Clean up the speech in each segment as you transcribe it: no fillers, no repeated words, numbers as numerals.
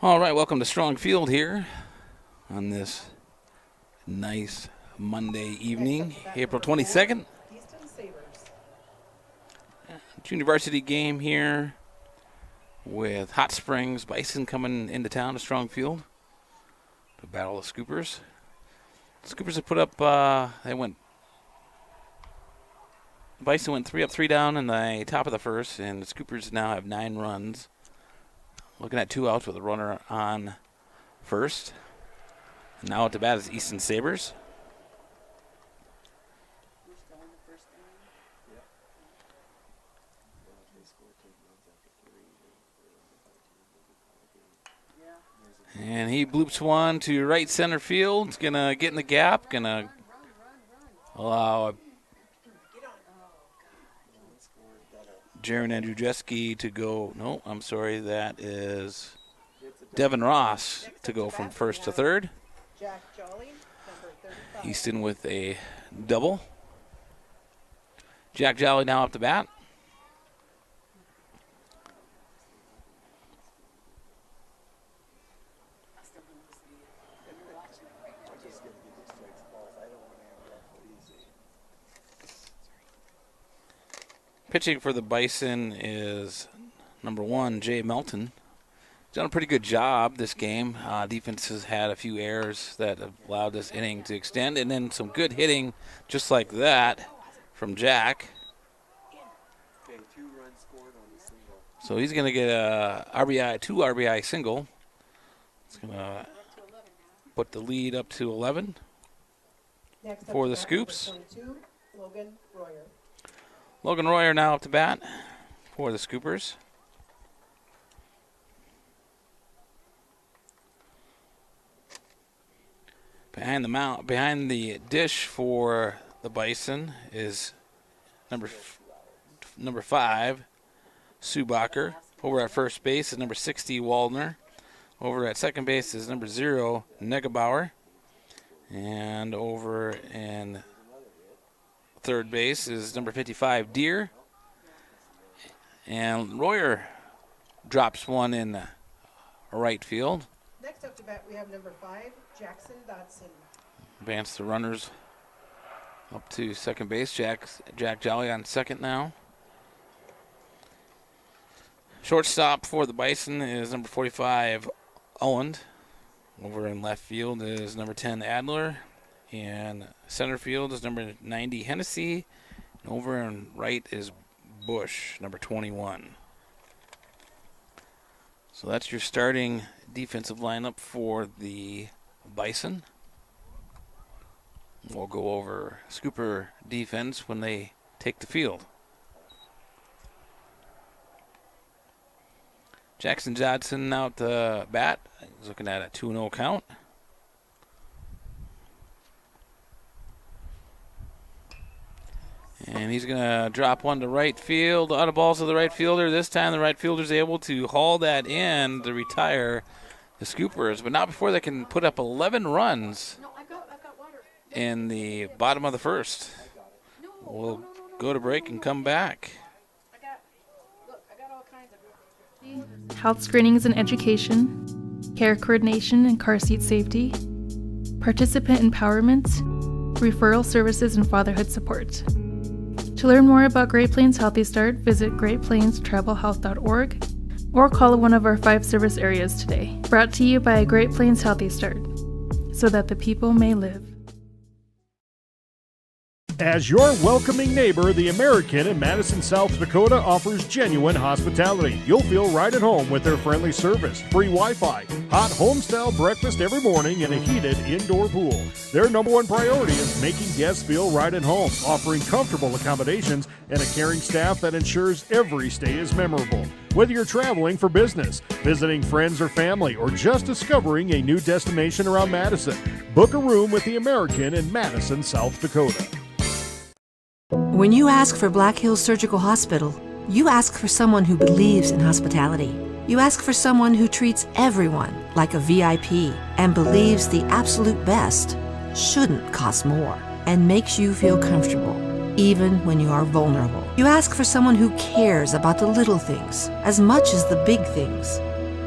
All right, welcome to Strong Field here on this nice Monday evening, April 22nd. Junior varsity game here with Hot Springs Bison coming into town to Strong Field to battle the Scoopers. The Scoopers have put up, Bison went 3 up, 3 down in the top of the first, and the Scoopers now have 9 runs. Looking at 2 outs with a runner on first. And now at the bat is Easton Sabres. And he bloops one to right center field. He's going to get in the gap. Going to allow Jaron Andrzejewski to go. No, I'm sorry. That is Devin Ross to go from first to third. Easton with a double. Jack Jolly now up to bat. Pitching for the Bison is number 1, Jay Melton. He's done a pretty good job this game. Defense has had a few errors that have allowed this inning to extend, and then some good hitting just like that from Jack. So he's going to get a RBI, 2 RBI single. It's going to put the lead up to 11 for the Scoops. Logan Royer now up to bat for the Scoopers. Behind the dish for the Bison is number 5, Subacher. Over at first base is number 60, Waldner. Over at second base is number 0, Negebauer. And over in third base is number 55, Deer. And Royer drops one in right field. Next up to bat, we have number 5, Jackson Dodson. Advance the runners up to second base. Jack Jolly on second now. Shortstop for the Bison is number 45, Owens. Over in left field is number 10, Adler. And center field is number 90, Hennessy. And over in right is Bush, number 21. So that's your starting defensive lineup for the Bison. We'll go over Scooper defense when they take the field. Jackson Johnson now at the bat. He's looking at a 2-0 count. And he's going to drop one to right field. Out of balls to the right fielder. This time the right fielder's able to haul that in to retire the Scoopers. But not before they can put up 11 runs in the bottom of the first. We'll go to break and come back. health screenings and education, care coordination and car seat safety, participant empowerment, referral services, and fatherhood support. To learn more about Great Plains Healthy Start, visit greatplainstravelhealth.org or call one of our 5 service areas today. Brought to you by Great Plains Healthy Start, so that the people may live. As your welcoming neighbor, the American in Madison, South Dakota offers genuine hospitality. You'll feel right at home with their friendly service, free Wi-Fi, hot home-style breakfast every morning, and a heated indoor pool. Their number one priority is making guests feel right at home, offering comfortable accommodations and a caring staff that ensures every stay is memorable. Whether you're traveling for business, visiting friends or family, or just discovering a new destination around Madison, book a room with the American in Madison, South Dakota. When you ask for Black Hills Surgical Hospital, you ask for someone who believes in hospitality. You ask for someone who treats everyone like a VIP and believes the absolute best shouldn't cost more and makes you feel comfortable, even when you are vulnerable. You ask for someone who cares about the little things as much as the big things.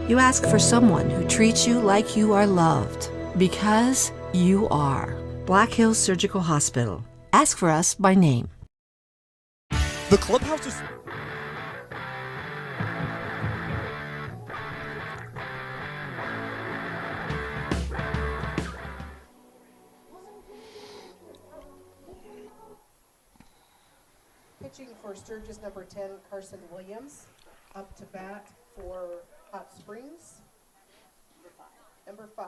You ask for someone who treats you like you are loved, because you are. Black Hills Surgical Hospital. Ask for us by name. The clubhouse is... Pitching for Sturgis number 10, Carson Williams. Up to bat for Hot Springs. Number 5.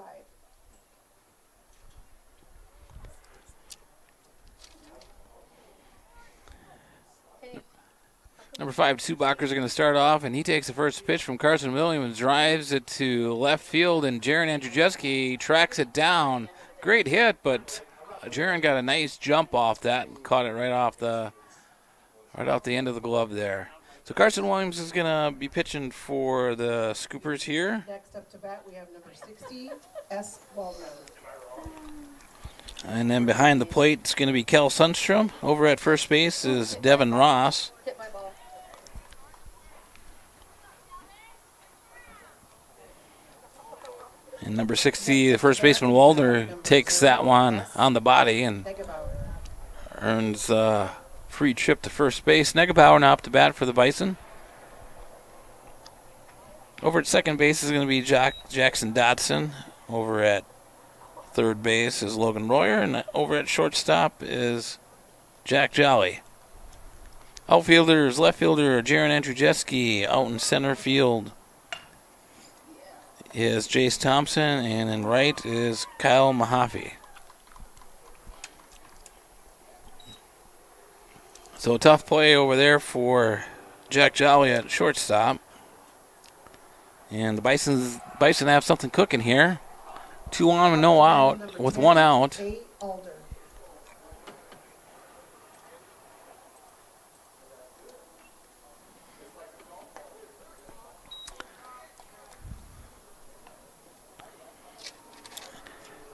Number 5, Subakers are going to start off, and he takes the first pitch from Carson Williams, drives it to left field, and Jaron Andrzejewski tracks it down. Great hit, but Jaron got a nice jump off that and caught it right off the end of the glove there. So Carson Williams is going to be pitching for the Scoopers here. Next up to bat, we have number 60, S. Waldman. And then behind the plate, it's going to be Kel Sundstrom. Over at first base is Devin Ross. And number 60, the first baseman Waldner, takes that one on the body and earns a free trip to first base. Negebauer now up to bat for the Bison. Over at second base is going to be Jackson Dodson. Over at third base is Logan Royer. And over at shortstop is Jack Jolly. Outfielders, left fielder Jaron Andrzejewski. Out in center field is Jace Thompson, and in right is Kyle Mahaffey. So a tough play over there for Jack Jolly at shortstop. And the Bison have something cooking here. 2 on and no out with 1 out.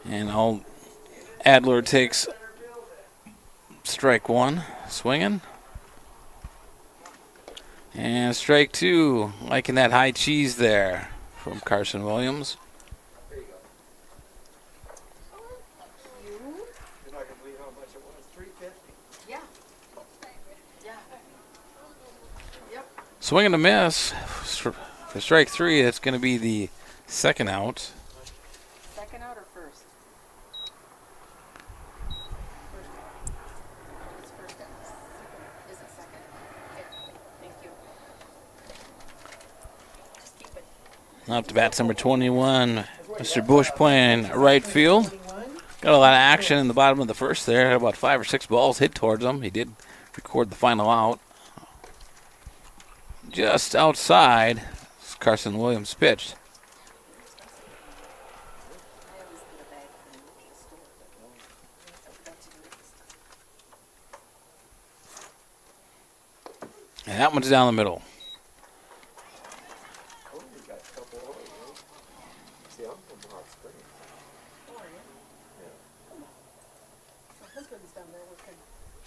And Adler takes strike 1, swinging. And strike 2, liking that high cheese there from Carson Williams. There you go. You're not going to believe how much it was. $3.50. Yeah. Yeah. Yep. Swing and a miss for strike 3. That's going to be the second out. Second out or first? It's first out. Second. Is it second? Okay. Thank you. Just keep it. Up to bat number 21, Mr. Bush playing right field. Got a lot of action in the bottom of the first there. Had about 5 or 6 balls hit towards him. He did record the final out. Just outside, Carson Williams pitched. And that one's down the middle. See, I'm from Hot Springs. Oh, are you? Yeah. My husband's down there working.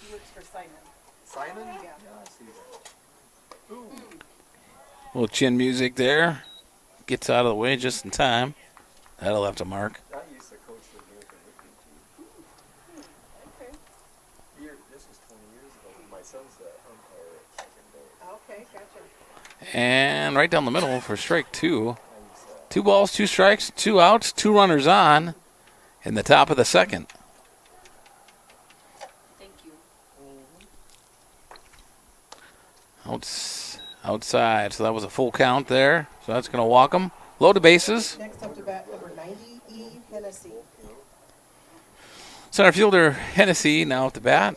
He works for Simon. Simon? Yeah. I see that. Ooh. Little chin music there. Gets out of the way just in time. That'll have to mark. I used to coach the American rugby team. This was 20 years ago. My son's the umpire at second base. Okay, gotcha. And right down the middle for strike two. 2 balls, 2 strikes, 2 outs, 2 runners on in the top of the second. Thank you. Outside, so that was a full count there. So that's going to walk him. Loaded bases. Next up to bat, number 90, E. Hennessy. Center fielder Hennessy now at the bat.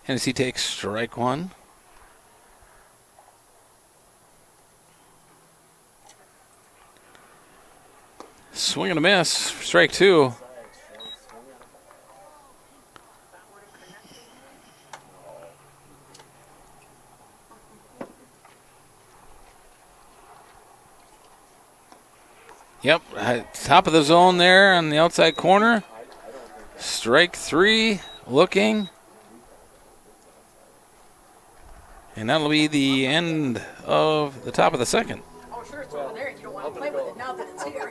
Hennessy takes strike one. Swing and a miss. Strike two. Yep, top of the zone there on the outside corner. Strike three, looking. And that'll be the end of the top of the second. Oh, sure, it's over there. You don't want to play with it now that it's here.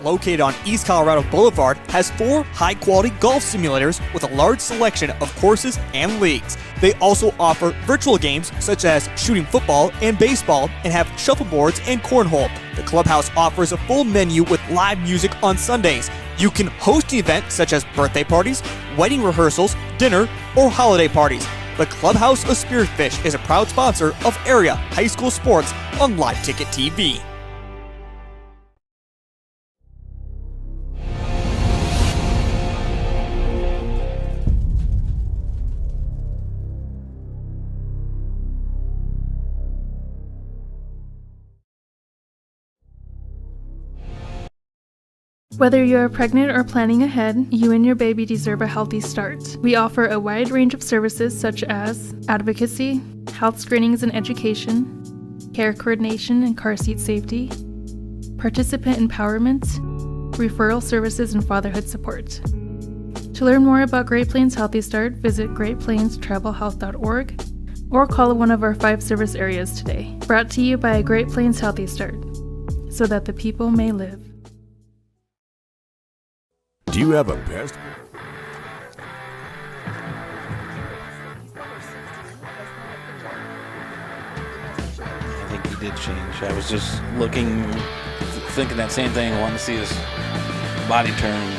Located on East Colorado Boulevard, has 4 high-quality golf simulators with a large selection of courses and leagues. They also offer virtual games such as shooting football and baseball and have shuffleboards and cornhole. The clubhouse offers a full menu with live music on Sundays. You can host an event such as birthday parties, wedding rehearsals, dinner, or holiday parties. The Clubhouse of Spearfish is a proud sponsor of area high school sports on Live Ticket TV. Whether you are pregnant or planning ahead, you and your baby deserve a healthy start. We offer a wide range of services such as advocacy, health screenings and education, care coordination and car seat safety, participant empowerment, referral services and fatherhood support. To learn more about Great Plains Healthy Start, visit greatplainstravelhealth.org or call one of our 5 service areas today. Brought to you by Great Plains Healthy Start, so that the people may live. Do you have a pest? I think he did change. I was just looking, thinking that same thing. I wanted to see his body turn.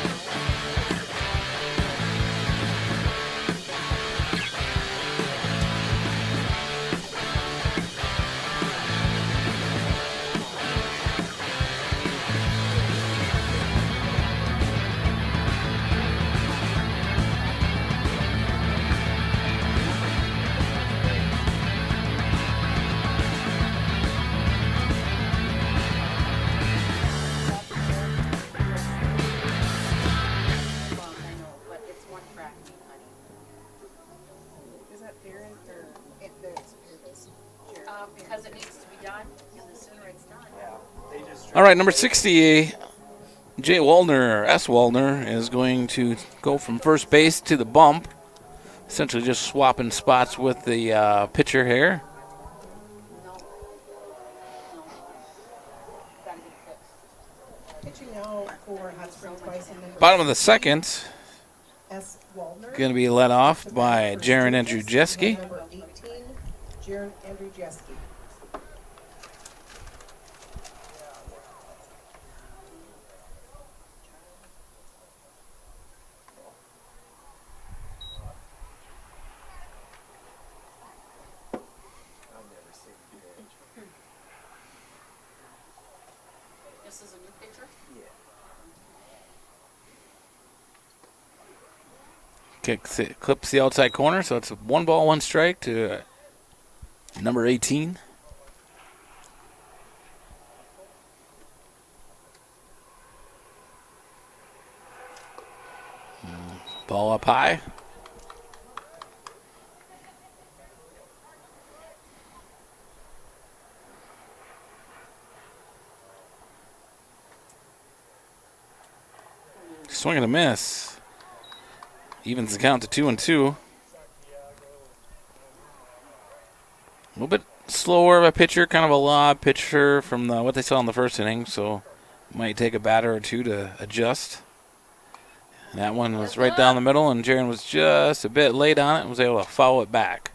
But it's one crack, honey. Is that Darren or it's Because it needs to be done, and the sooner it's done. All right, number 60, Jay Wallner, S. Wallner, is going to go from first base to the bump, essentially just swapping spots with the pitcher here. pitching now for Hot Springs Bison. Bottom of the second, S. Waldner. going to be led off by Jaron Andrzejewski. Number 18, Jaron Andrzejewski. This is a new picture? Clips the outside corner, so it's 1 ball, 1 strike to number 18. Ball up high. Swing and a miss. Evens the count to 2-2. A little bit slower of a pitcher, kind of a lob pitcher from what they saw in the first inning, so might take a batter or two to adjust. And that one was right down the middle, and Jaron was just a bit late on it and was able to foul it back.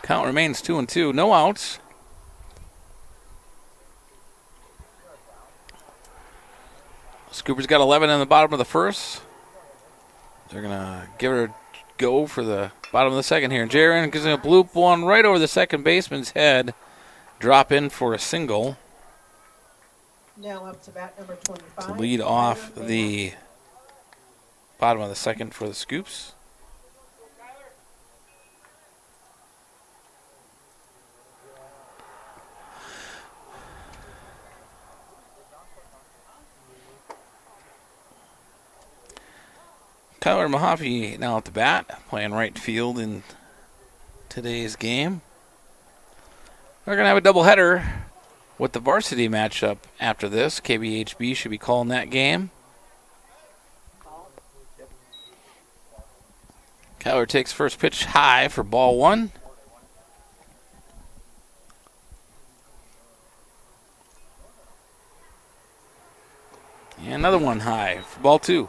Count remains 2-2, no outs. Scoopers got 11 in the bottom of the first. They're going to give it a go for the bottom of the second here. Jaron gives a bloop one right over the second baseman's head. Drop in for a single Now up to bat number 25. to lead off the bottom of the second for the Scoops. Kyler Mahaffey now at the bat, playing right field in today's game. We're going to have a doubleheader with the varsity matchup after this. KBHB should be calling that game. Kyler takes first pitch high for ball one. And another one high for ball two.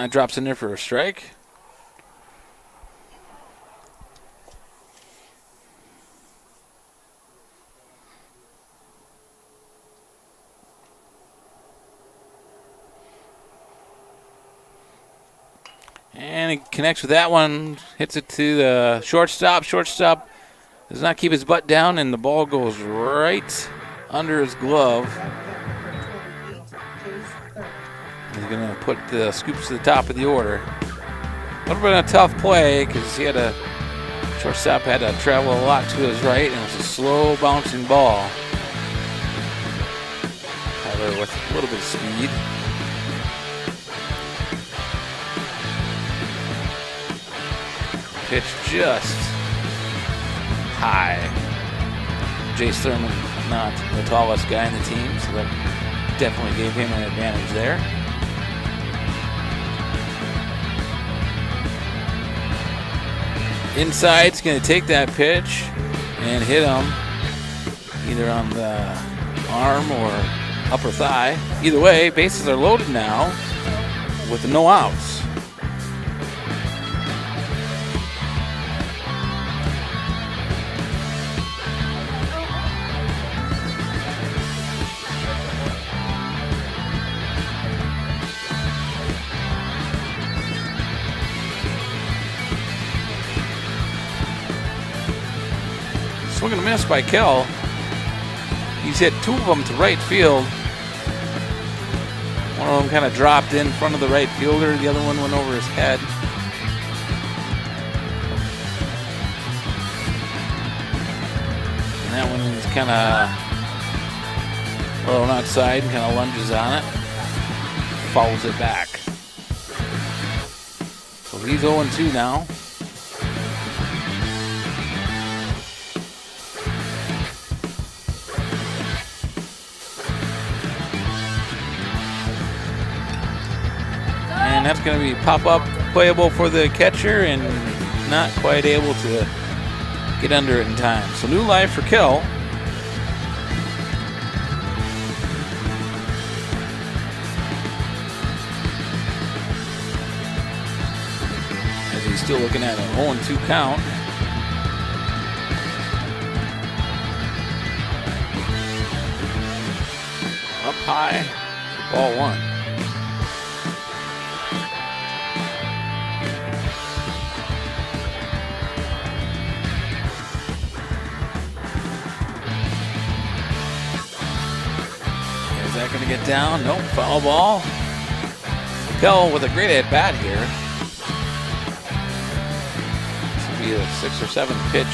Drops in there for a strike. And he connects with that one, hits it to the shortstop. Shortstop does not keep his butt down, and the ball goes right under his glove. He's going to put the Scoops to the top of the order. Would have been a tough play because shortstop had to travel a lot to his right, and it was a slow bouncing ball. Tyler with a little bit of speed. Pitch just high. Jace Thurman, not the tallest guy in the team, so that definitely gave him an advantage there. Inside's going to take that pitch and hit him either on the arm or upper thigh. Either way, bases are loaded now with no outs. Swing and a miss by Kell. He's hit two of them to right field. One of them kind of dropped in front of the right fielder. The other one went over his head. And that one is kind of thrown outside and kind of lunges on it. Fouls it back. So he's 0-2 now. And that's going to be pop-up playable for the catcher and not quite able to get under it in time. So new life for Kell. As he's still looking at an 0-2 count. Up high, ball one. Is that going to get down? Nope, foul ball. Kell with a great at bat here. This will be a 6th or 7th pitch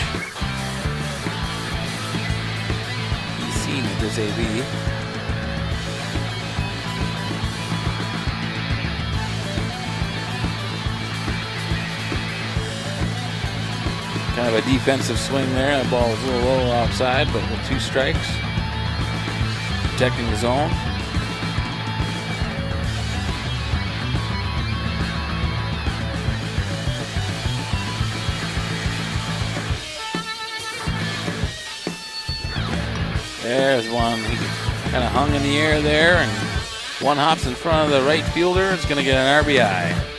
he's seen at this AB. Kind of a defensive swing there. The ball was a little low outside, but with 2 strikes. Protecting the zone. There's one. He kind of hung in the air there, and one hops in front of the right fielder. It's going to get an RBI.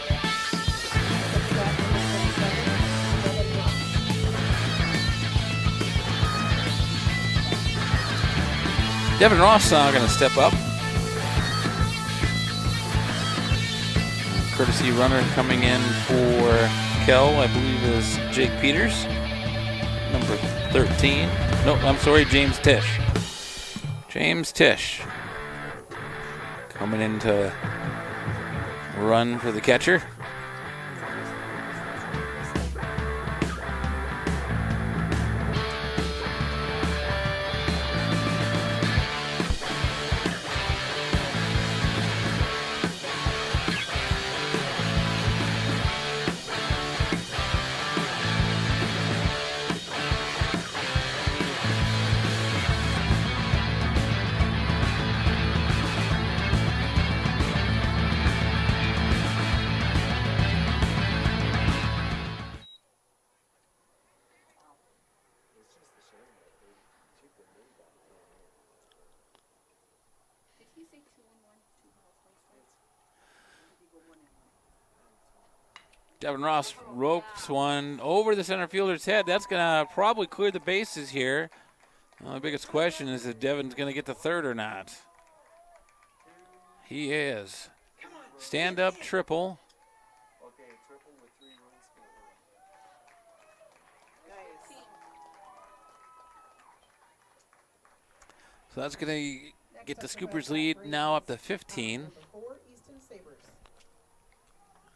Devin Ross now going to step up. Courtesy runner coming in for Kell, I believe, is Jake Peters, number 13. No, I'm sorry, James Tisch. James Tisch coming in to run for the catcher. Did he say 2-1-1, 2 balls, 1 strike? Or did he go 1-1? Devin Ross ropes one over the center fielder's head. That's going to probably clear the bases here. The biggest question is if Devin's going to get the third or not. He is. Stand-up triple. Okay, triple with 3 runs. So that's going to get the Scoopers lead now up to 15. Number 4, Easton Sabres.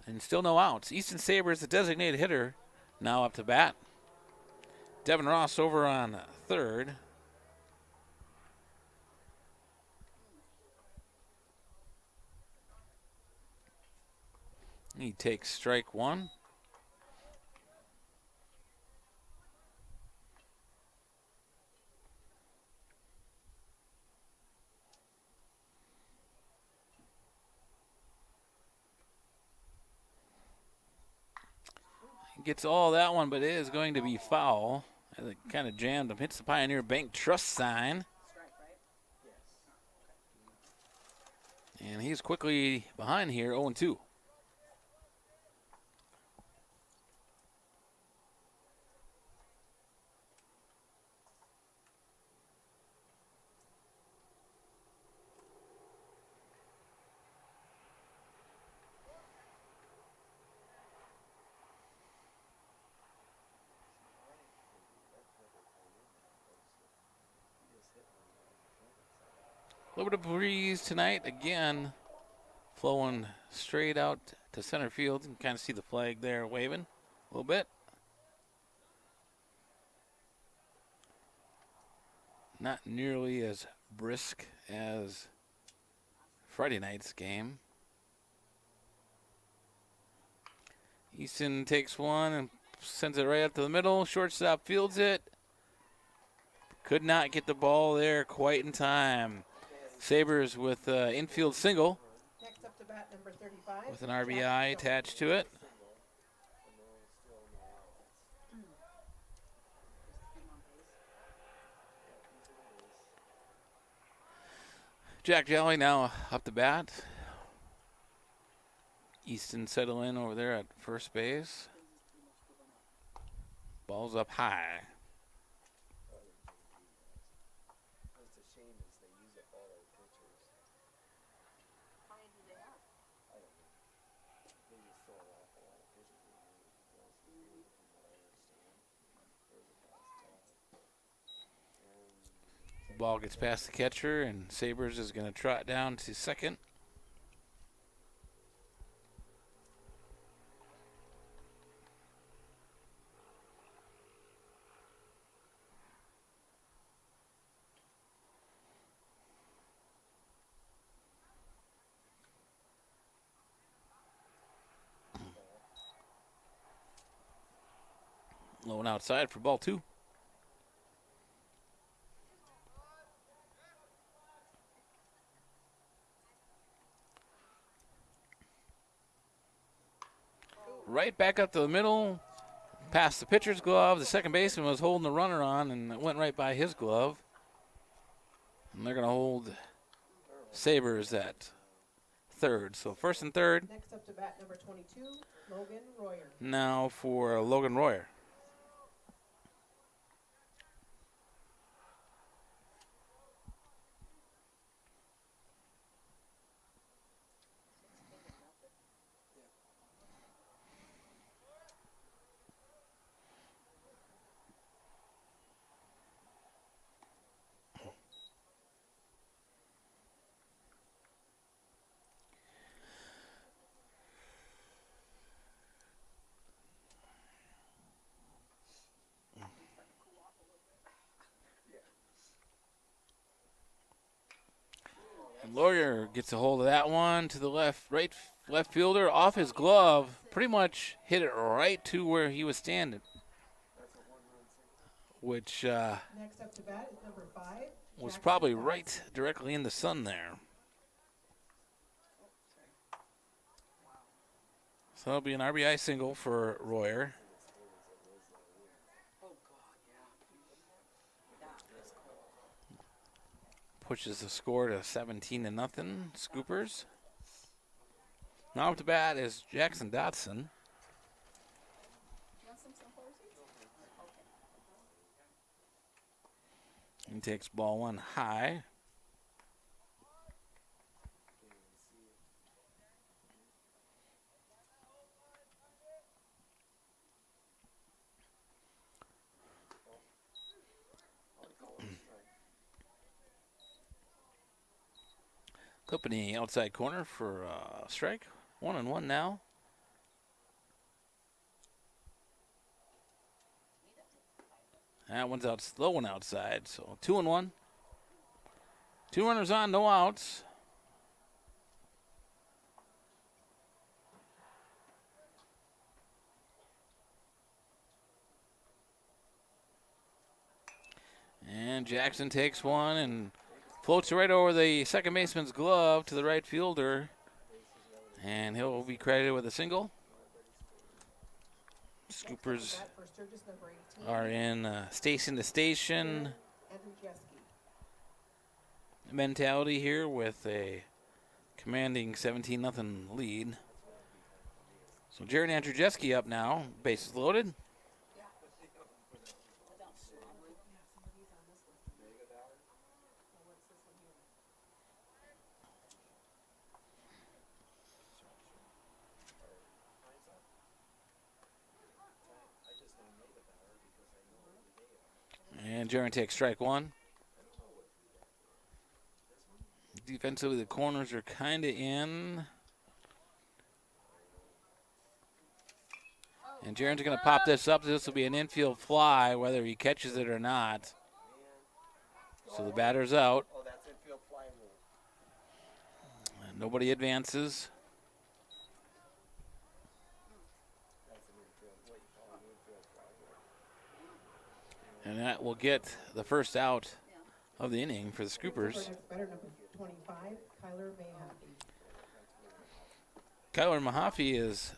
And still no outs. Easton Sabres, the designated hitter, now up to bat. Devin Ross over on third. He takes strike 1. Gets all that one, but it is going to be foul. As it kind of jammed him. Hits the Pioneer Bank Trust sign. And he's quickly behind here, 0-2. A little bit of breeze tonight. Again, flowing straight out to center field. You can kind of see the flag there waving a little bit. Not nearly as brisk as Friday night's game. Easton takes one and sends it right up to the middle. Shortstop fields it. Could not get the ball there quite in time. Sabres with infield single. Next up to bat, number 35. With an RBI attached to it. Jack Jolly now up to bat. Easton settle in over there at first base. Ball's up high. Ball gets past the catcher, and Sabres is going to trot down to second. Low and outside for ball 2. Right back up to the middle, past the pitcher's glove. The second baseman was holding the runner on, and it went right by his glove. And they're going to hold Sabres at third. So first and third. Next up to bat, number 22, Logan Royer. Now for Logan Royer. Lawyer gets a hold of that one to the left fielder off his glove. Pretty much hit it right to where he was standing, which Next up to bat is number 5. was Jackson probably Dotson. right directly in the sun there. So that'll be an RBI single for Royer. Pushes the score to 17-0. Scoopers. Now up to bat is Jackson Dotson. He takes ball 1 high. Company outside corner for strike. 1-1 now. That one's out, slow one outside. So 2-1. 2 runners on, no outs. And Jackson takes one and floats it right over the second baseman's glove to the right fielder. And he'll be credited with a single. Scoopers Next up to bat for Sturgis, number 18, are in station to station Andrzejewski. mentality here with a commanding 17-0 lead. So Jared Andrzejewski up now, bases loaded. And Jared takes strike 1. Defensively, the corners are kind of in. And Jaren's going to pop this up. This will be an infield fly, whether he catches it or not. So the batter's out. Oh, that's infield fly rule. And nobody advances. That's an infield, what you call an infield fly rule. And that will get the first out of the inning for the Next up Scoopers. for next batter, number 25, Kyler Mayhappy. Kyler Mahaffey is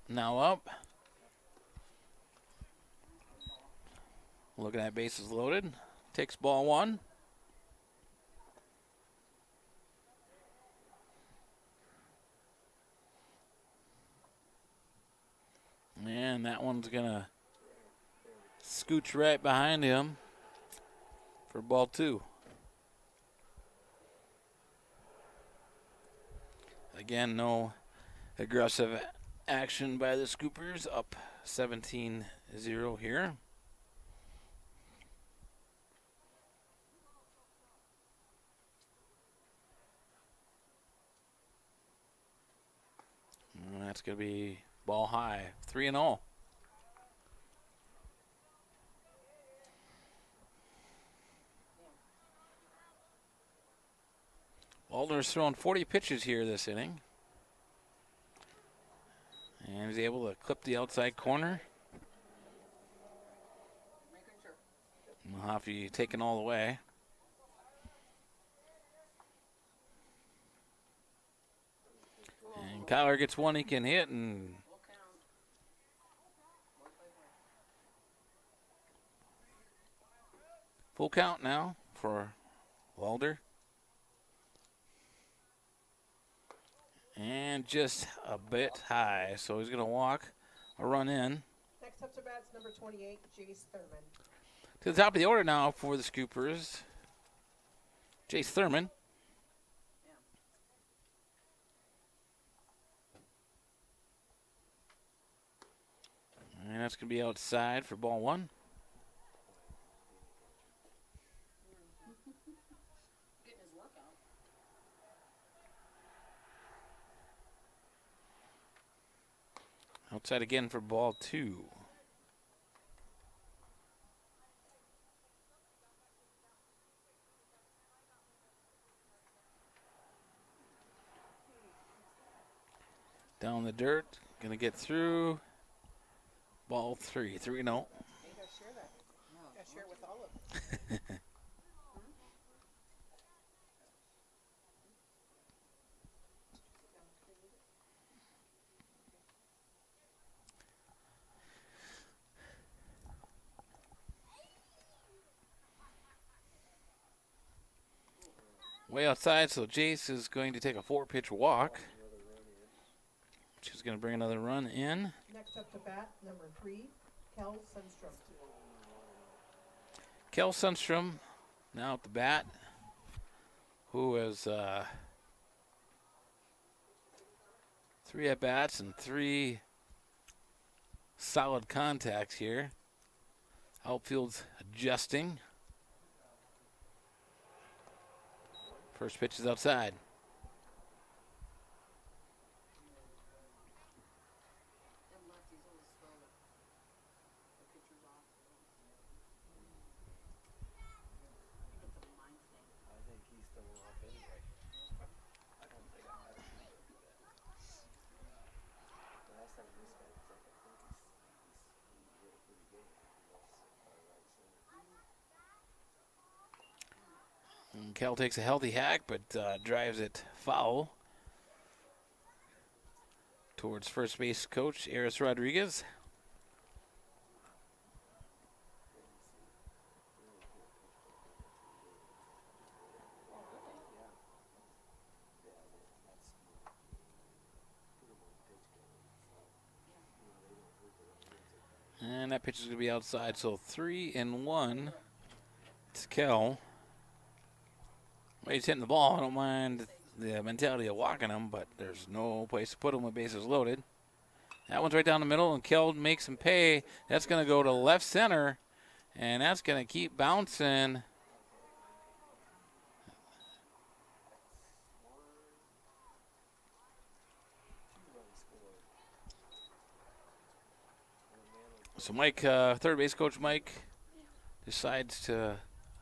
now up. Looking at bases loaded. Takes ball 1. And that one's going to scooch right behind him for ball 2. Again, no aggressive action by the Scoopers. Up 17-0 here. And that's going to be ball high, 3-0. Waldner's thrown 40 pitches here this inning. And he's able to clip the outside corner. Mahaffey taken all the way. And Kyler gets one he can hit, and full count now for Walder. And just a bit high, so he's going to walk a run in. Next up to bat is number 28, Jace Thurman. To the top of the order now for the Scoopers, Jace Thurman. And that's going to be outside for ball one. Getting his workout. Outside again for ball two. Down the dirt, going to get through. Ball three, 3-0. You gotta share that. Gotta share it with all of them. Way outside, so Jace is going to take a 4-pitch walk. She's going to bring another run in. Next up to bat, number 3, Kel Sundstrom. Kel Sundstrom now at the bat, who has 3 at-bats and 3 solid contacts here. Outfield's adjusting. First pitch is outside. I think he's throwing off anyway. I don't think I had him do that. The last time this guy was up, I think he hit a pretty good. And Kel takes a healthy hack, but drives it foul towards first base coach Eris Rodriguez. And that pitch is going to be outside, so 3-1 to Kel. Well, he's hitting the ball. I don't mind the mentality of walking him, but there's no place to put him with bases loaded. That one's right down the middle, and Kel makes him pay. That's going to go to left center, and that's going to keep bouncing. So Mike, third base coach Mike, decides to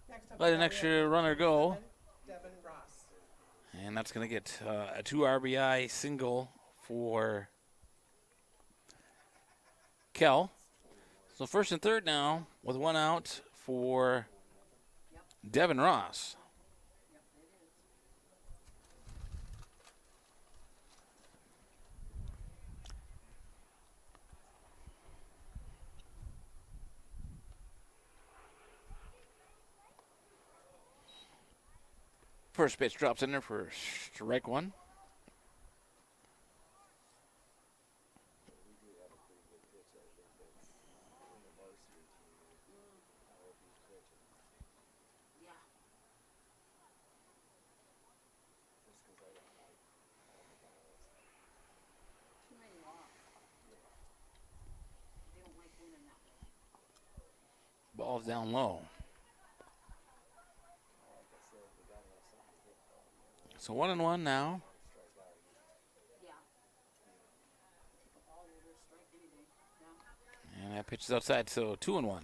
Next up let to an bat, extra runner go. 7, Devin Ross. And that's going to get a 2 RBI single for Kel. So first and third now with 1 out for Devin Ross. First pitch drops in there for strike 1. Too many walks. They don't like winning that way. Ball's down low. So 1-1 now. Yeah. Take a ball over, strike any day. Yeah. And that pitch is outside, so 2-1.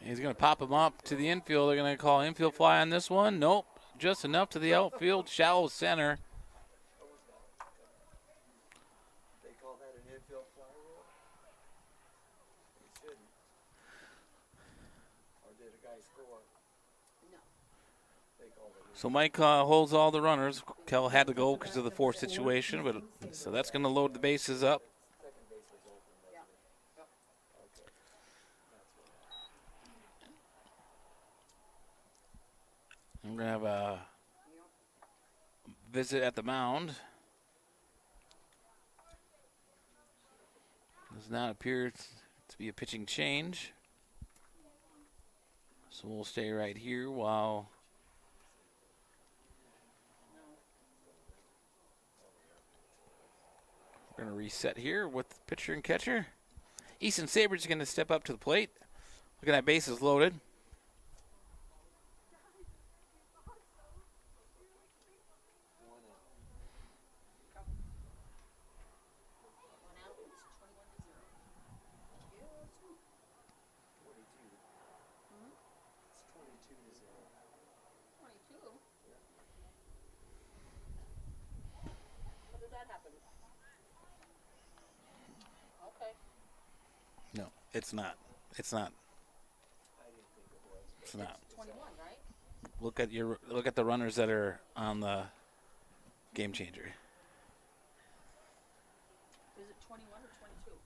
He's going to pop him up to the infield. They're going to call infield fly on this one. Nope. Just enough to the outfield, shallow center. They call that an infield fly rule? They shouldn't. Or did a guy score? No. They called it. So Mike holds all the runners. Kel had to go because of the force situation, but so that's going to load the bases up. Second base was open, wasn't it? Yep. Okay. That's what. I'm going to have a visit at the mound. Does not appear to be a pitching change. So we'll stay right here while we're going to reset here with pitcher and catcher. Easton Sabres going to step up to the plate. Looking at bases loaded. One out, it's 21-0. Yeah, two. 22. It's 22-0. 22? How did that happen? Okay. No, it's not. It's not. I didn't think it was. It's not. 21, right? Look at the runners that are on the game changer. Is it 21 or 22?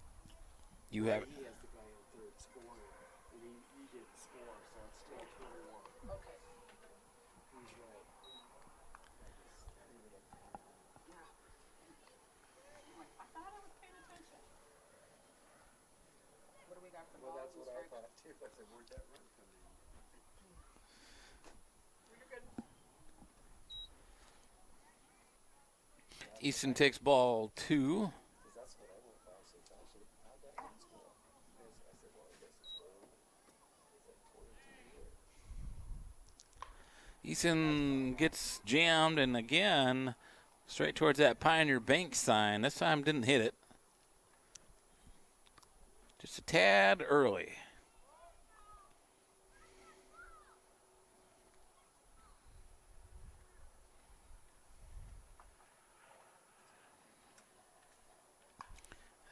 You have He has the guy on third scoring, and he didn't score, so it's still 21. Okay. He's right. Yeah. I'm like, I thought I was paying attention. What do we got for Well, balls that's and what I strikes? thought too. I said, where'd that run come in? You're good. Easton takes ball 2. Because that's what I went by. I said, gosh, how'd that one score? I said, well, I guess it's early. It's like 22 years. Easton gets jammed and again straight towards that Pioneer Bank sign. This time didn't hit it. Just a tad early.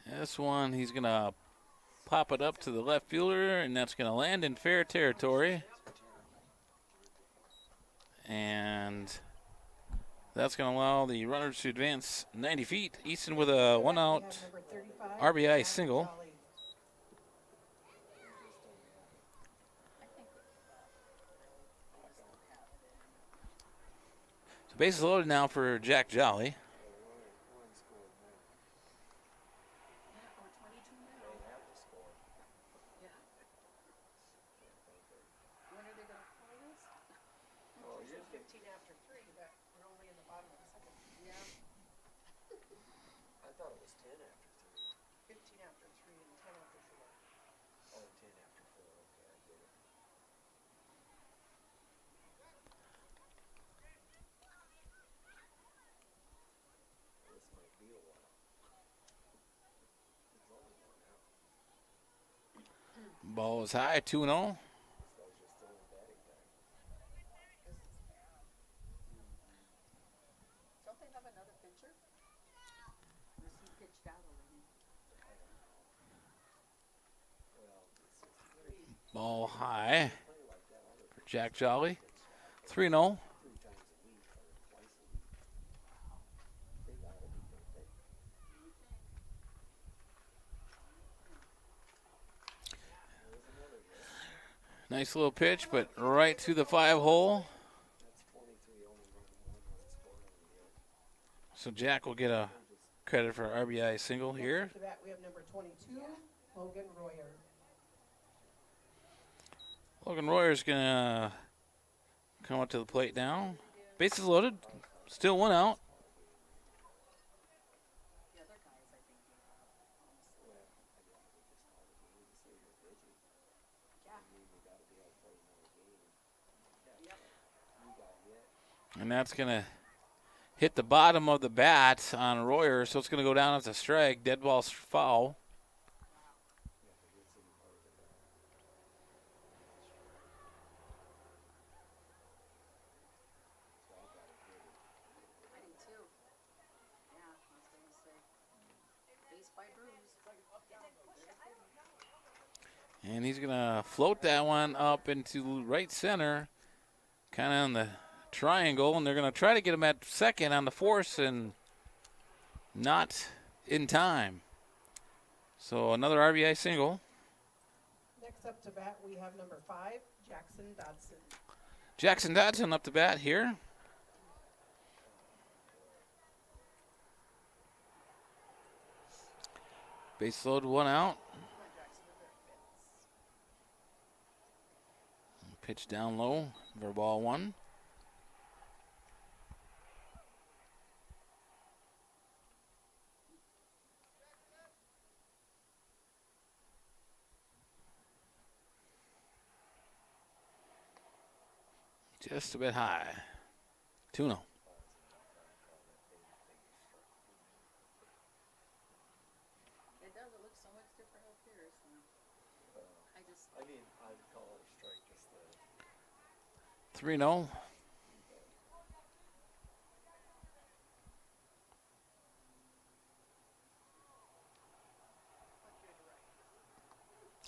This one, he's going to pop it up to the left fielder, and that's going to land in fair territory. And that's going to allow the runners to advance 90 feet. Easton with a one out Number 35, RBI Jack single. Jolly. So bases loaded now for Jack Jolly. One scored now. Yeah, or 22 now. They have to score. Yeah. When are they going to call this? Well, Usually usually 15 after 3, but we're only in the bottom of the second. Yeah. I thought it was 10 after 3. 15 after 3 and 10 after 4. Oh, 10 after 4. Okay, I get it. This might be a while. It's only one out. Ball is high, 2-0. This guy's just throwing batting time. Don't they have another pitcher? Or is he pitched out already? Well, it's Ball high play like that all the for Jack Jolly. 3-0. 3 times a week or twice a week. They gotta be, don't they? There's another hit. Nice little pitch, but right to the 5-hole. That's 23 only running one unscored on the year. So Jack will get a credit for RBI single here. After that, we have number 22, Logan Royer. Logan Royer's going to come up to the plate now. Bases loaded. Still one out. The other guys, I think, gave up, honestly. Well, I don't think it's hard to do to say you're busy. Yeah. I mean, you gotta be able to play another game. Yeah, Yep. you got hit. And that's going to hit the bottom of the bat on Royer. So it's going to go down as a strike. Dead ball's foul. Yeah, but it's in part of the And he's going to float that one up into right center, kind of on the triangle. And they're going to try to get him at second on the force and not in time. So another RBI single. Next up to bat, we have number 5, Jackson Dodson. Jackson Dodson up to bat here. Base load, 1 out. Pitch down low for ball 1. Just a bit high. 2-0. It does, it looks so much different up here, so I mean, I'd call it a strike just the 3-0.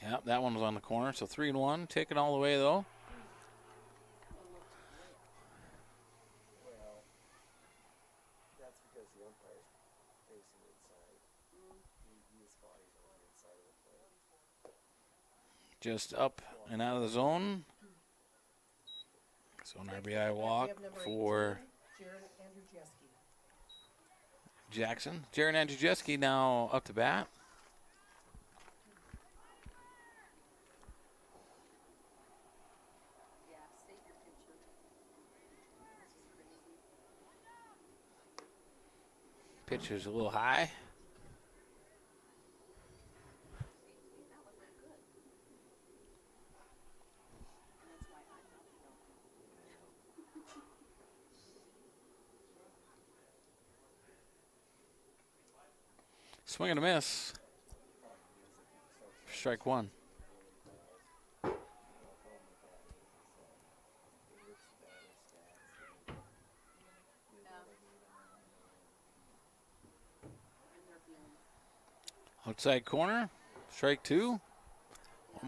Yep, that one was on the corner. So 3-1. Taking all the way though. well. That's because the umpire's facing inside. His body's on the inside of the plate. Just up and out of the zone. So an RBI walk We have number for 18, Jaron Andrzejewski. Jackson. Jaron Andrzejewski now up to bat. yeah, save your picture. This is crazy. Pitcher's a little high. That would look good. And that's why I'm not Swing and a miss. Strike 1. Outside corner. Strike 2. 1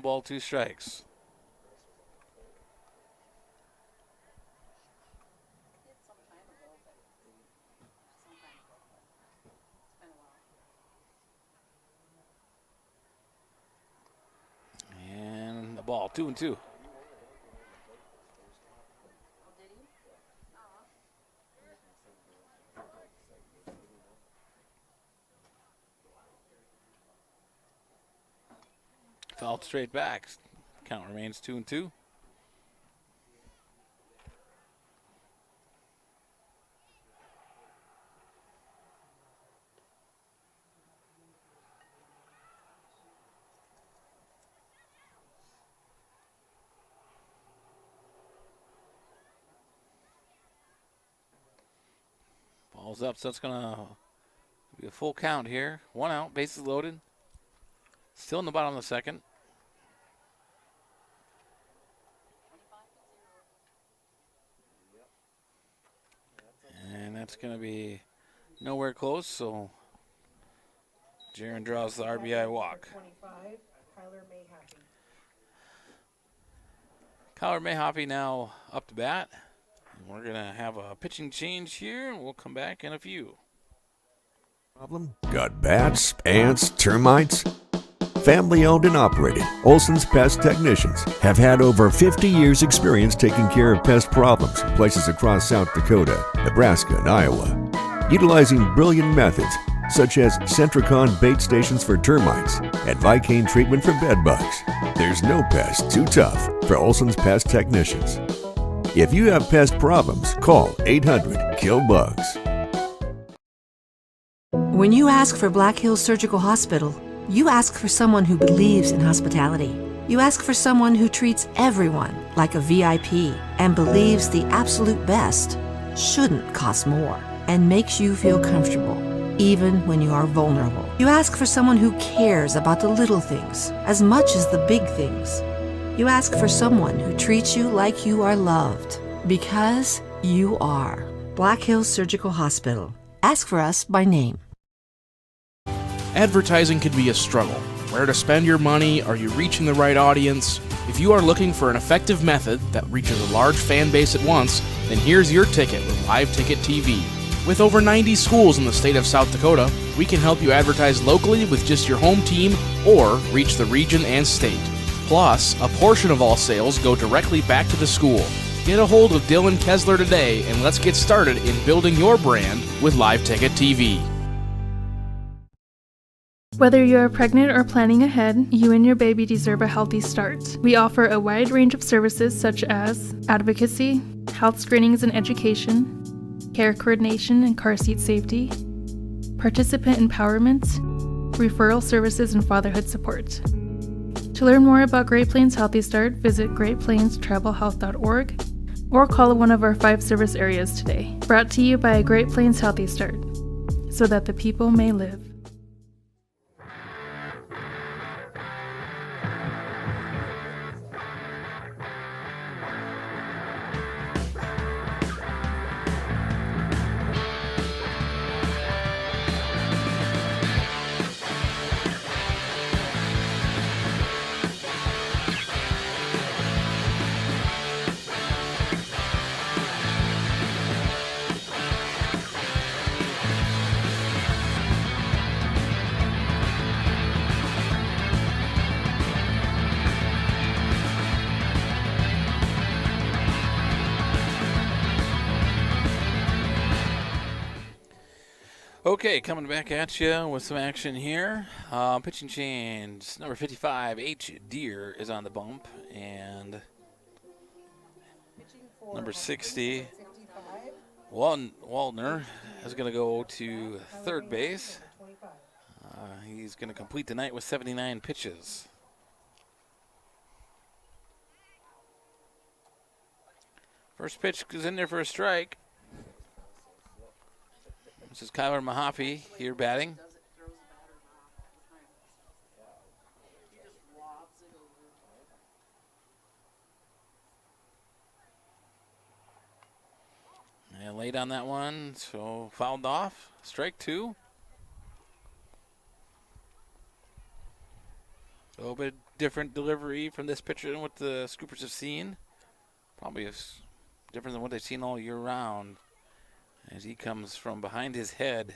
ball, 2 strikes. did some time ago, but sometimes it's been a while. And the ball, 2-2. Oh, did he? Oh. Fouled straight back. Count remains 2-2. Ball's up, so it's gonna be a full count here. 1 out, bases loaded. Still in the bottom of the second. And that's going to be nowhere close, so Jaron draws the RBI walk. 25, Kyler Mayhappy. Kyler Mayhappy now up to bat. And we're going to have a pitching change here, and we'll come back in a few. Problem? Got bats, ants, termites? Family owned and operated, Olson's Pest Technicians have had over 50 years experience taking care of pest problems in places across South Dakota, Nebraska, and Iowa. Utilizing brilliant methods such as Centricon bait stations for termites and Vicane treatment for bed bugs, there's no pest too tough for Olson's Pest Technicians. If you have pest problems, call 800-KILL-BUGS. When you ask for Black Hills Surgical Hospital, you ask for someone who believes in hospitality. You ask for someone who treats everyone like a VIP and believes the absolute best shouldn't cost more and makes you feel comfortable, even when you are vulnerable. You ask for someone who cares about the little things as much as the big things. You ask for someone who treats you like you are loved, because you are. Black Hills Surgical Hospital. Ask for us by name. Advertising can be a struggle. Where to spend your money? Are you reaching the right audience? If you are looking for an effective method that reaches a large fan base at once, then here's your ticket with Live Ticket TV. With over 90 schools in the state of South Dakota, we can help you advertise locally with just your home team or reach the region and state. Plus, a portion of all sales go directly back to the school. Get a hold of Dylan Kessler today and let's get started in building your brand with Live Ticket TV. Whether you are pregnant or planning ahead, you and your baby deserve a healthy start. We offer a wide range of services such as advocacy, health screenings and education, care coordination and car seat safety, participant empowerment, referral services, and fatherhood support. To learn more about Great Plains Healthy Start, visit greatplainstravelhealth.org or call one of our 5 service areas today. Brought to you by Great Plains Healthy Start, so that the people may live. Okay, coming back at you with some action here. Pitching change. Number 55, H. Deer, is on the bump. And number 60, Waldner, is going to go to third base. He's going to complete the night with 79 pitches. First pitch is in there for a strike. This is Kyler Mahaffey here batting. And late on that one, so fouled off. Strike 2. A little bit different delivery from this pitcher than what the Scoopers have seen. Probably is different than what they've seen all year round, as he comes from behind his head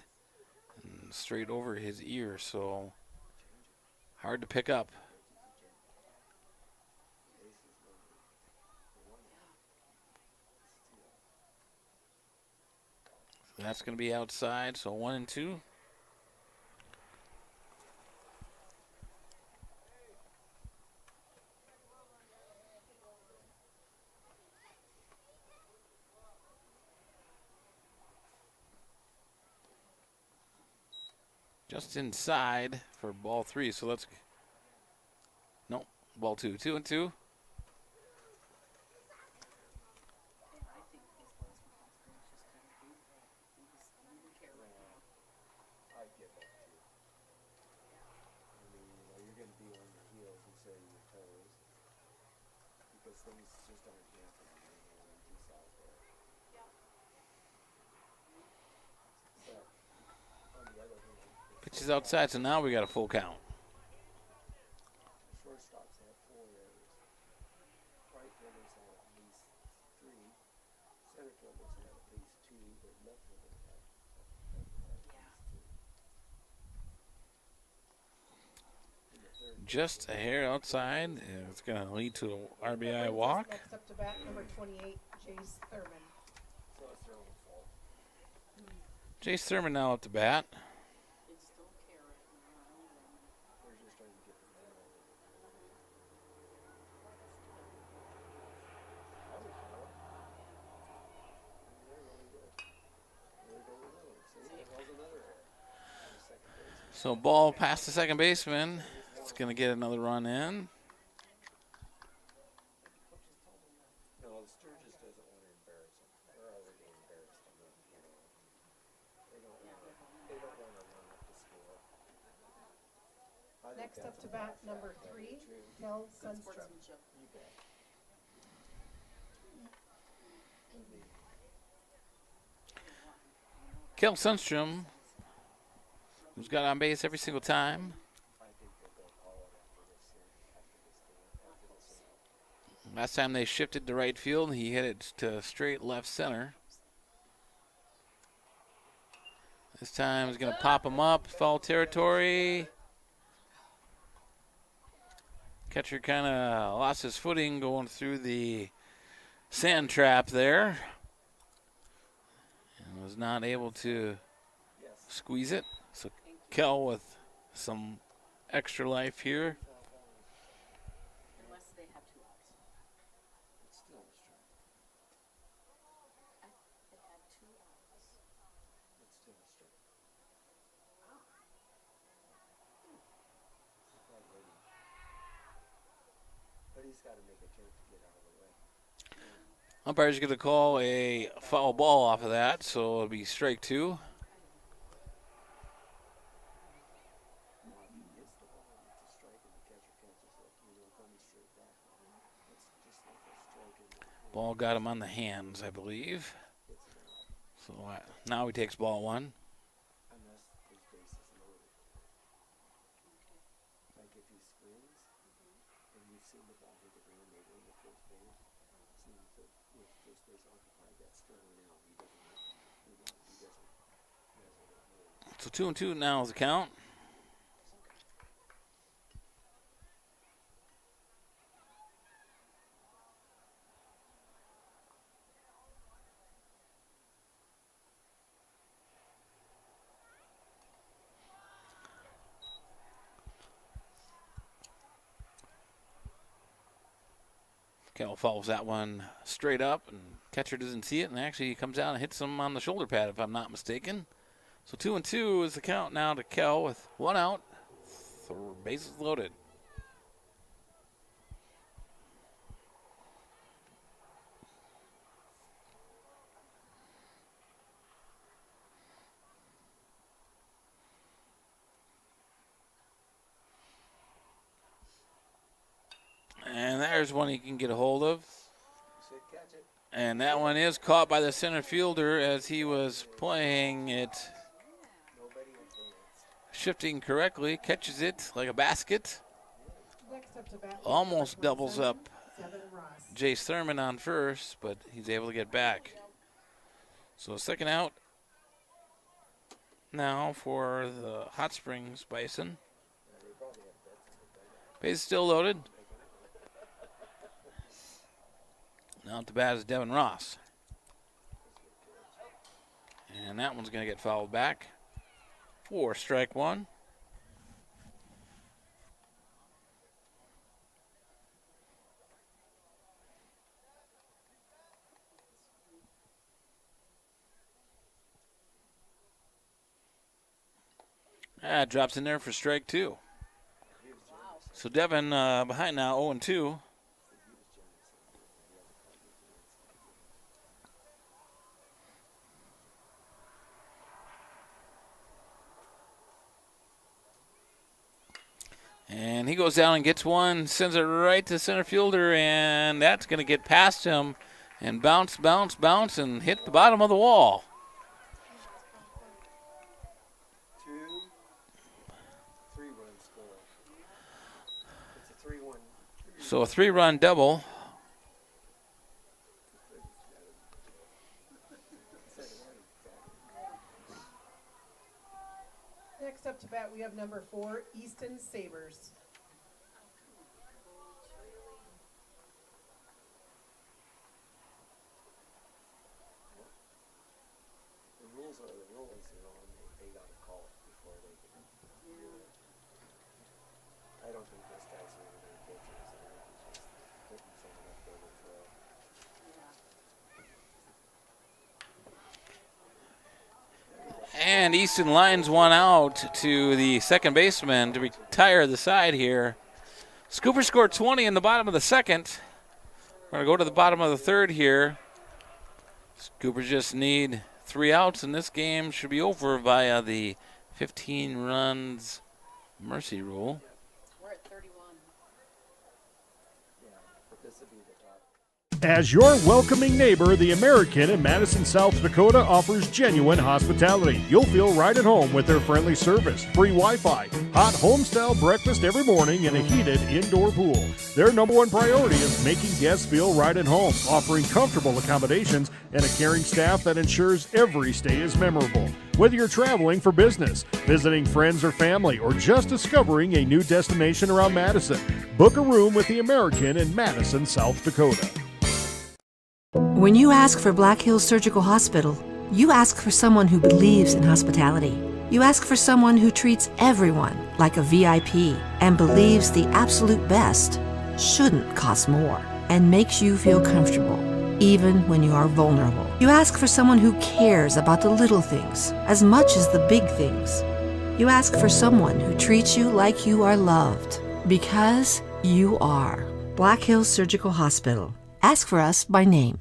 and straight over his ear, so hard to pick up. So that's going to be outside, so 1-2. Just inside for ball 3, so let's, no, ball 2, 2-2. Pitch is outside, so now we got a full count. Shortstops have 4 errors. Right fielders have at least 3. Center fielders have at least 2. But left fielders have at least 2. Just a hair outside. It's going to lead to an RBI walk. Next up to bat, number 28, Jace Thurman. Jace Thurman now at the bat. So ball past the second baseman. It's going to get another run in. No, Sturgis doesn't want to embarrass them. They're already embarrassed. They don't want to run up the score. Next up to bat, number 3, Kel Sundstrom. Kel Sundstrom who's got on base every single time. Last time they shifted to right field, he hit it to straight left center. This time he's going to pop him up, foul territory. Catcher kind of lost his footing going through the sand trap there and was not able to squeeze it. So Kel with some extra life here. Unless they have 2 outs. It's still a strike. It had 2 outs. It's still a strike. But he's got to make a attempt to get out of the way. Umpire's going to call a foul ball off of that, so it'll be strike 2. Ball got him on the hands, I believe. So now he takes ball 1. Unless his base is loaded. Like if he screens, and you've seen the ball hit the ground, they go to first base. See, with first base occupied, that's Sterling now. He doesn't. So 2-2 now is the count. Cal follows that one straight up, and catcher doesn't see it, and actually he comes out and hits him on the shoulder pad, if I'm not mistaken. So 2-2 is the count now to Cal with 1 out, bases loaded. And there's one he can get a hold of. And that one is caught by the center fielder as he was playing it, shifting correctly, catches it like a basket. Next up to bat, Almost doubles up Devin Ross. Jace Thurman on first, but he's able to get back. So second out now for the Hot Springs Bison. Base still loaded. Now at the bat is Devin Ross. And that one's going to get fouled back for strike 1. That drops in there for strike 2. So Devin behind now 0-2. And he goes down and gets one, sends it right to center fielder, and that's going to get past him and bounce, and hit the bottom of the wall. 3 runs score. It's a 3-1. So a 3-run double. Next up to bat, we have number 4, Easton Sabers. The rules are the rules, you know, and they got to call it before they can do it. I don't think this guy's really very pitchers. I think he's just putting someone up there to throw. And Easton lines one out to the second baseman to retire the side here. Scooper scored 20 in the bottom of the second. We're going to go to the bottom of the third here. Scoopers just need 3 outs, and this game should be over via the 15 runs mercy rule. We're at 31. Yeah, but this would be the top. As your welcoming neighbor, the American in Madison, South Dakota offers genuine hospitality. You'll feel right at home with their friendly service, free Wi-Fi, hot home-style breakfast every morning, and a heated indoor pool. Their number one priority is making guests feel right at home, offering comfortable accommodations and a caring staff that ensures every stay is memorable. Whether you're traveling for business, visiting friends or family, or just discovering a new destination around Madison, book a room with the American in Madison, South Dakota. When you ask for Black Hills Surgical Hospital, you ask for someone who believes in hospitality. You ask for someone who treats everyone like a VIP and believes the absolute best shouldn't cost more and makes you feel comfortable, even when you are vulnerable. You ask for someone who cares about the little things as much as the big things. You ask for someone who treats you like you are loved, because you are. Black Hills Surgical Hospital. Ask for us by name.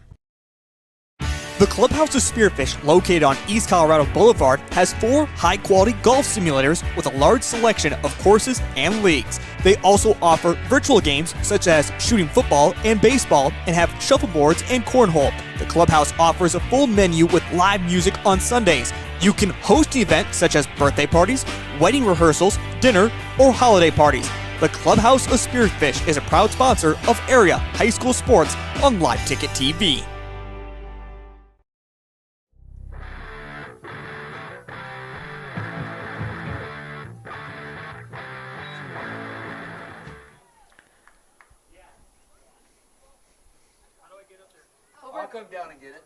The Clubhouse of Spearfish, located on East Colorado Boulevard, has 4 high-quality golf simulators with a large selection of courses and leagues. They also offer virtual games such as shooting football and baseball, and have shuffleboards and cornhole. The Clubhouse offers a full menu with live music on Sundays. You can host an event such as birthday parties, wedding rehearsals, dinner, or holiday parties. The Clubhouse of Spearfish is a proud sponsor of area high school sports on Live Ticket TV. I'll come down and get it.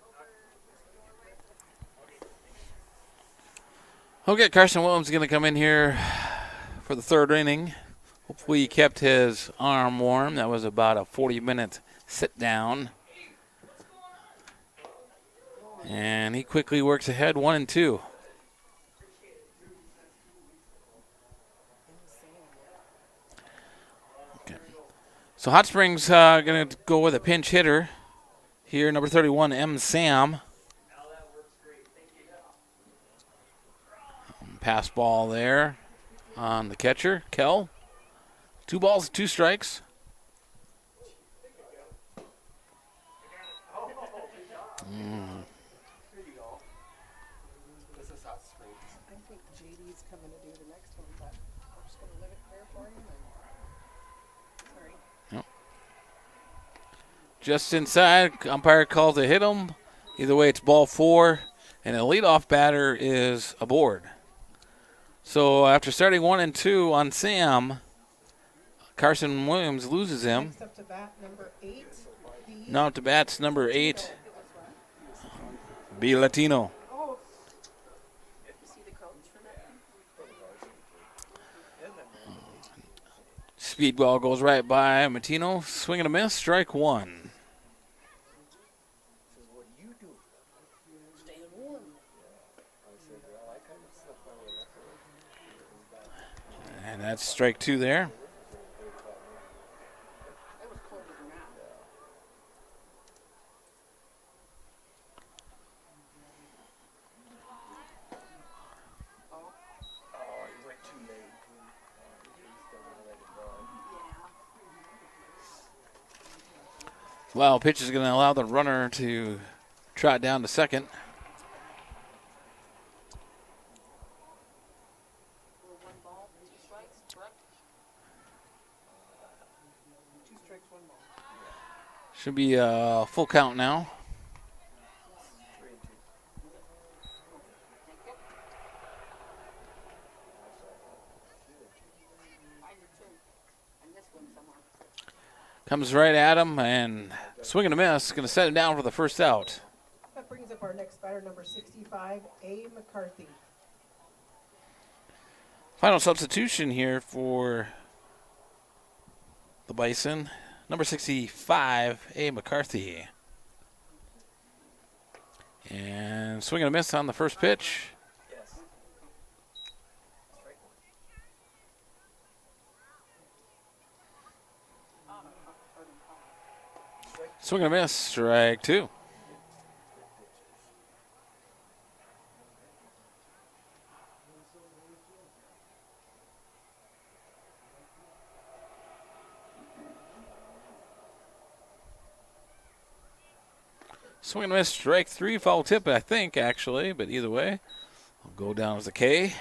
Okay, Carson Williams is going to come in here for the third inning. Hopefully he kept his arm warm. That was about a 40-minute sit down. And he quickly works ahead, 1-2. Okay. So Hot Springs going to go with a pinch hitter here, number 31, M. Sam. Pass ball there on the catcher, Kel. 2 balls, 2 strikes. I think JD's coming to do the next one, but I'm just going to leave it there for him. Sorry. Yep. Just inside, umpire calls a hit him. Either way, it's ball 4, and the leadoff batter is aboard. So after starting 1-2 on Sam, Carson Williams loses him. Next up to bat, number 8. Now to bats number 8, B. Latino. Speed ball goes right by Matino. Swing and a miss, strike 1. And that's strike 2 there. Well, pitch is going to allow the runner to trot down to second. Should be a full count now. Comes right at him and swing and a miss. Going to set him down for the first out. That brings up our next batter, number 65, A. McCarthy. Final substitution here for the Bison. Number 65, A. McCarthy. And swing and a miss on the first pitch. Swing and a miss, strike 2. Swing and a miss, strike 3, foul tip, I think, actually, but either way, I'll go down as a K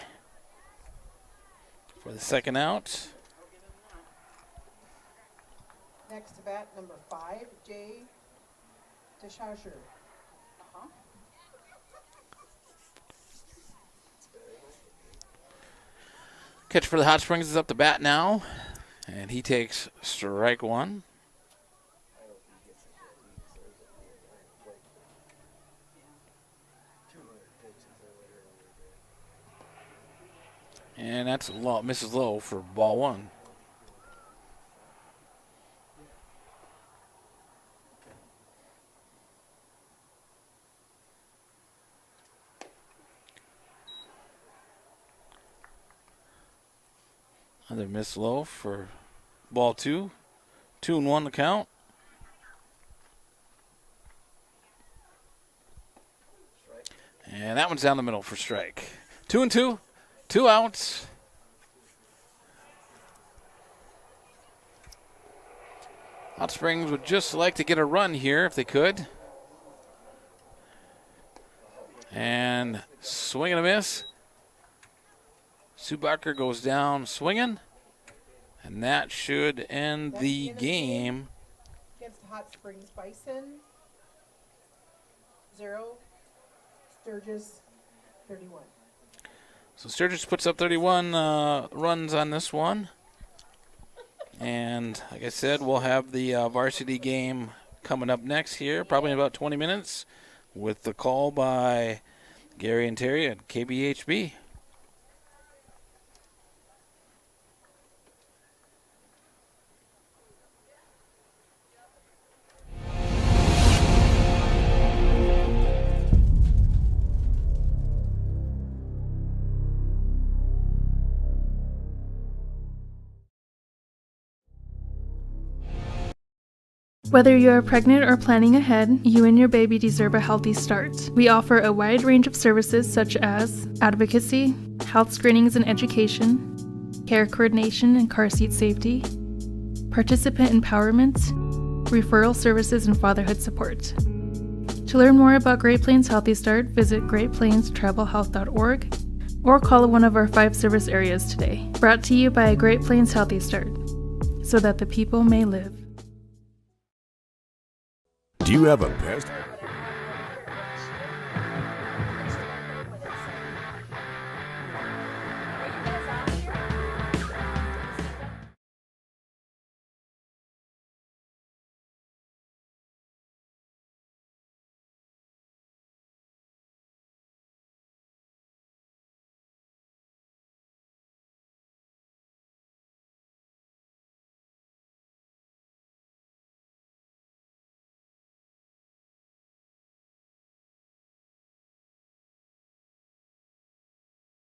for the second out. Next to bat, number 5, Jay Deshager. Catcher for the Hot Springs is up to bat now, and he takes strike 1. And that's low, misses low for ball 1. Another miss low for ball 2. 2-1 the count. And that one's down the middle for strike. 2-2. 2 outs. Hot Springs would just like to get a run here if they could. And swing and a miss. Subacher goes down swinging. And that should end the game. Against Hot Springs Bison, 0. Sturgis, 31. So Sturgis puts up 31 runs on this one. And like I said, we'll have the varsity game coming up next here, probably in about 20 minutes, with the call by Gary and Terry at KBHB. Whether you are pregnant or planning ahead, you and your baby deserve a healthy start. We offer a wide range of services such as advocacy, health screenings and education, care coordination and car seat safety, participant empowerment, referral services and fatherhood support. To learn more about Great Plains Healthy Start, visit greatplainstravelhealth.org or call one of our 5 service areas today. Brought to you by Great Plains Healthy Start, so that the people may live. Do you have a pest